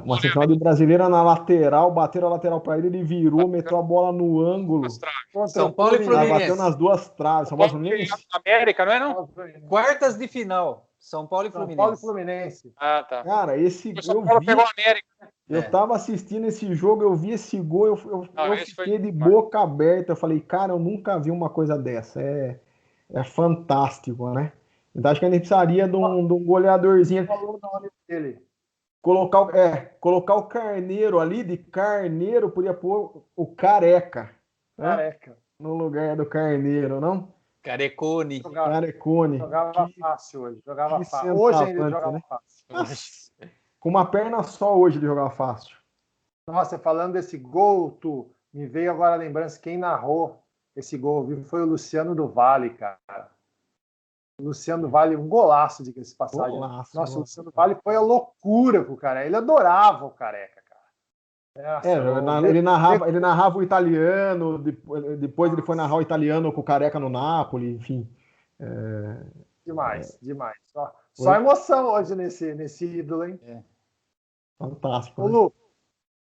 Uma semifinal de brasileira na lateral, bateram a lateral para ele virou, meteu a bola no ângulo. São Paulo e Fluminense. Bateu nas duas traves. São Paulo e Fluminense? América, não é não? Quartas de final. São Paulo e Fluminense. Ah, tá. Cara, esse gol São Paulo pegou a América. Eu tava assistindo esse jogo, eu vi esse gol, eu fiquei de boca aberta. Eu falei, cara, eu nunca vi uma coisa dessa. É fantástico, né? Então acho que a gente precisaria de um goleadorzinho. Colocar o Carneiro ali, de Carneiro, podia pôr o Careca. Careca. No lugar do Carneiro, não? Carecone. Jogava fácil hoje. Jogava fácil. Hoje ainda jogava fácil. Com uma perna só hoje ele jogava fácil. Nossa, falando desse gol, me veio agora a lembrança quem narrou esse gol ao vivo foi o Luciano do Vale, cara. O Luciano do Vale, um golaço de passagem. Golaço, Nossa, o Luciano do Vale foi a loucura com o cara. Ele adorava o Careca, cara. Nossa, ele narrava o italiano, depois ele foi narrar o italiano com o Careca no Napoli, enfim. Demais. Só emoção hoje nesse ídolo, hein? Fantástico. Ô, Lu,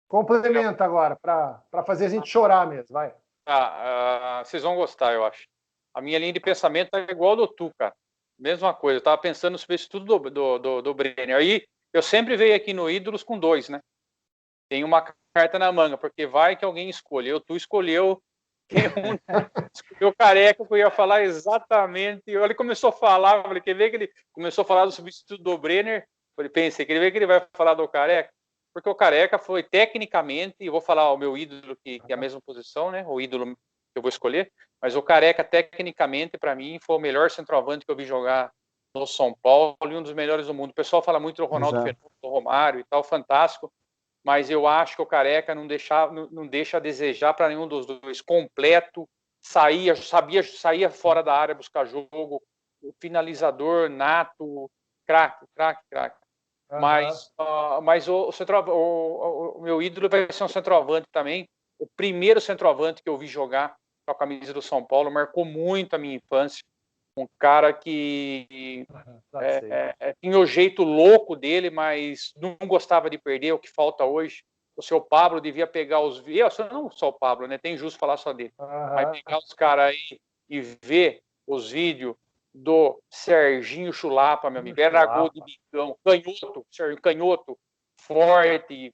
complementa agora, para fazer a gente chorar mesmo, vai. Vocês vão gostar, eu acho. A minha linha de pensamento é igual ao do Tu, cara. Mesma coisa. Eu tava pensando sobre isso tudo do Brenner. Aí eu sempre veio aqui no Ídolos com 2, né? Tem uma carta na manga, porque vai que alguém escolheu. Tu escolheu escolheu Careca, que eu ia falar exatamente. Ele começou a falar, falei, quer ver que ele começou a falar do substituto do Brenner? Falei, pensei, quer ver que ele vai falar do Careca? Porque o Careca foi tecnicamente, e vou falar o meu ídolo, que é a mesma posição, né? O ídolo que eu vou escolher, mas o Careca, tecnicamente, para mim, foi o melhor centroavante que eu vi jogar no São Paulo e um dos melhores do mundo. O pessoal fala muito do Ronaldo Fenômeno, do Romário e tal, fantástico, mas eu acho que o Careca não deixa a desejar para nenhum dos dois. Completo, saía fora da área buscar jogo, finalizador nato, craque. Uhum. Mas o meu ídolo vai ser um centroavante também. O primeiro centroavante que eu vi jogar com a camisa do São Paulo marcou muito a minha infância. Um cara que tinha o jeito louco dele, mas não gostava de perder, o que falta hoje. O seu Pablo devia pegar os vídeos, não só o Pablo, né? Tem justo falar só dele, mas pegar os caras aí e ver os vídeos do Serginho Chulapa, meu amigo. Era gol de bicão, canhoto, forte,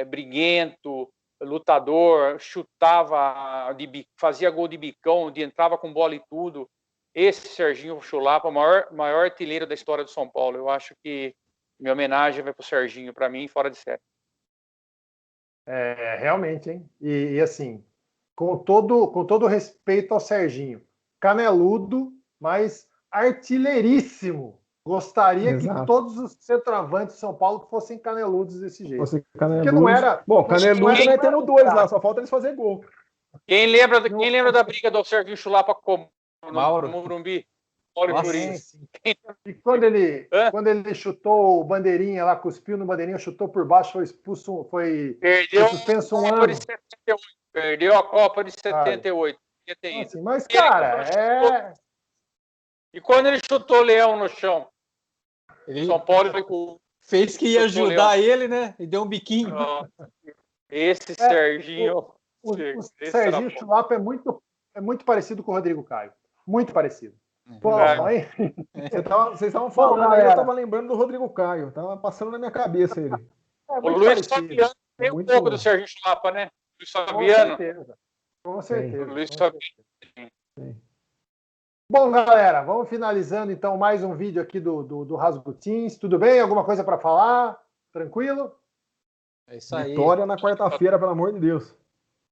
briguento, lutador, chutava, fazia gol de bicão, entrava com bola e tudo. Esse Serginho Chulapa, o maior artilheiro da história do São Paulo. Eu acho que minha homenagem vai pro Serginho, para mim, fora de série. Realmente, hein? E assim, com todo respeito ao Serginho, caneludo, mas artilheiríssimo. Gostaria que todos os centroavantes de São Paulo fossem caneludos desse jeito. Porque não era. Bom, caneludo nós temos 2 lá, só falta eles fazerem gol. Quem lembra da briga do Serginho Chulapa com no Morumbi? E quando ele chutou o bandeirinha lá, cuspiu no bandeirinha, chutou por baixo, foi expulso, foi suspenso um ano. Perdeu a Copa de 78. Assim, mas, cara, E quando ele chutou o Leão no chão? São Paulo fez que ia ajudar ele, né? E deu um biquinho. Esse Serginho. O Serginho Chulapa é muito parecido com o Rodrigo Caio. Muito parecido. Vocês estavam falando, eu estava lembrando do Rodrigo Caio. Tava passando na minha cabeça ele. O Luiz Fabiano tem um pouco do Serginho Chulapa, né? Luiz Fabiano. Com certeza. Luiz Fabiano. Bom, galera, vamos finalizando então mais um vídeo aqui do Rasgutins. Tudo bem? Alguma coisa para falar? Tranquilo? É isso aí. Vitória na quarta-feira, pelo amor de Deus.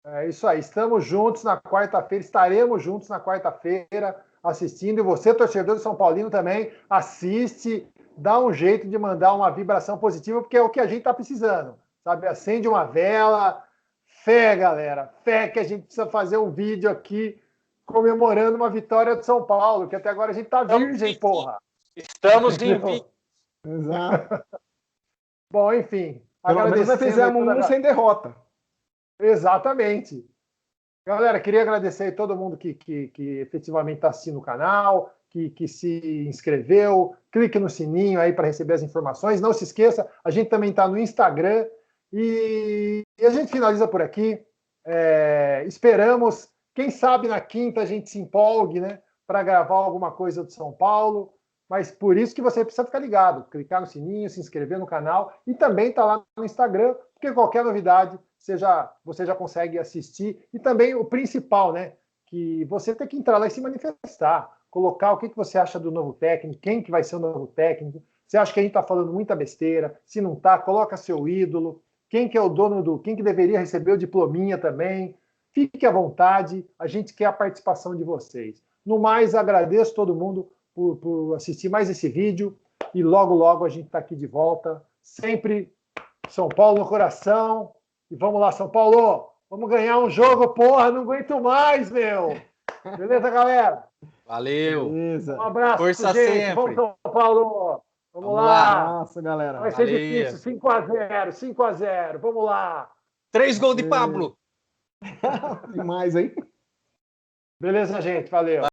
É isso aí. Estamos juntos na quarta-feira. Estaremos juntos na quarta-feira assistindo. E você, torcedor de São Paulino, também assiste. Dá um jeito de mandar uma vibração positiva, porque é o que a gente está precisando. Sabe? Acende uma vela. Fé, galera. Fé que a gente precisa fazer um vídeo aqui comemorando uma vitória de São Paulo, que até agora a gente tá virgem, porra. Estamos em Exato. Bom, enfim. Pelo menos nós fizemos sem derrota. Exatamente. Galera, queria agradecer a todo mundo que efetivamente está assistindo o canal, que se inscreveu. Clique no sininho aí para receber as informações. Não se esqueça, a gente também está no Instagram. E a gente finaliza por aqui. Esperamos, quem sabe na quinta a gente se empolgue, né, para gravar alguma coisa do São Paulo. Mas por isso que você precisa ficar ligado, clicar no sininho, se inscrever no canal e também estar lá no Instagram, porque qualquer novidade você já consegue assistir. E também o principal, né, que você tem que entrar lá e se manifestar, colocar o que você acha do novo técnico, quem que vai ser o novo técnico. Você acha que a gente está falando muita besteira? Se não está, coloca seu ídolo. Quem que é o dono quem que deveria receber o diplominha também. Fique à vontade, a gente quer a participação de vocês. No mais, agradeço todo mundo por assistir mais esse vídeo e logo, logo a gente está aqui de volta. Sempre São Paulo no coração. E vamos lá, São Paulo! Vamos ganhar um jogo, porra, não aguento mais, meu. Beleza, galera? Valeu. Beleza. Um abraço, Força gente. sempre. Vamos, São Paulo. Vamos Vamos lá. Nossa, galera. Vai ser Valeu. difícil. 5-0, 5-0. Vamos lá. 3 gols de Pablo. Tem mais aí? Beleza, gente. Valeu.